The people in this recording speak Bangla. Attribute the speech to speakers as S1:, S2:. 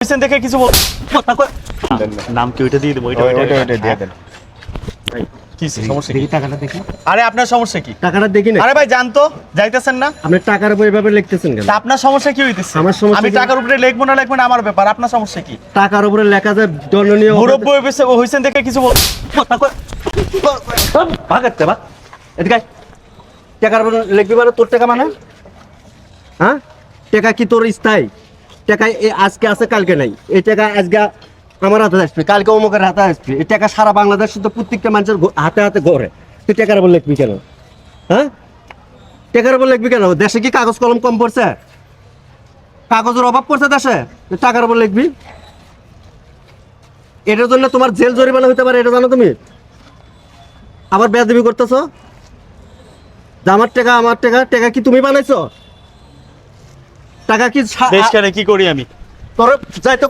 S1: দেখে কিছু বল নাম কি ওইটা দিয়ে দেবো ওইটা
S2: দিয়ে দেন।
S1: কি সমস্যা
S2: দেখি টাকাটা দেখি।
S1: আরে আপনার সমস্যা কি
S2: টাকাটা দেখি না।
S1: আরে ভাই জানতো যাইতেছেন না
S2: আপনি টাকার উপর এভাবে লিখতেছেন কেন?
S1: তা আপনার সমস্যা কি হইতেছে
S2: আমার সমস্যা
S1: আমি
S2: কি?
S1: টাকার উপরে লিখবো না আমার ব্যাপার আপনার সমস্যা কি
S2: টাকার উপরে লেখা যায় দণ্ডনীয়
S1: মুরব্বী হইছেন দেখে কিছু বল
S2: ভাগাতে বা এদিকে আয়। টাকার উপরে লিখবি মানে তোর টাকা মানে? হ্যাঁ, টাকা কি তোর স্থায়ী? টাকা আজকে আছে কালকে নাই। এই টাকা আজকে আমার হাতে আসবে, কালকে অমুকের হাতে আসবে। এই টাকা সারা বাংলাদেশ তো প্রত্যেকটা মানুষের হাতে হাতে ঘরে। তুই টাকার উপর লিখবি কেন? হ্যাঁ, টাকার উপর লিখবি কেন? দেশে কি কাগজ কলম কম পড়ছে? কাগজের অভাব পড়ছে দেশে? তুই টাকার উপর লিখবি? এটার জন্য তোমার জেল জরিমানা হতে পারে, এটা জানো তুমি? আবার বেয়াদবি করতেছ? আমার টাকা কি তুমি বানাইছো? টাকা কি
S1: দেশ কেন কি করি আমি
S2: তোর যাইতো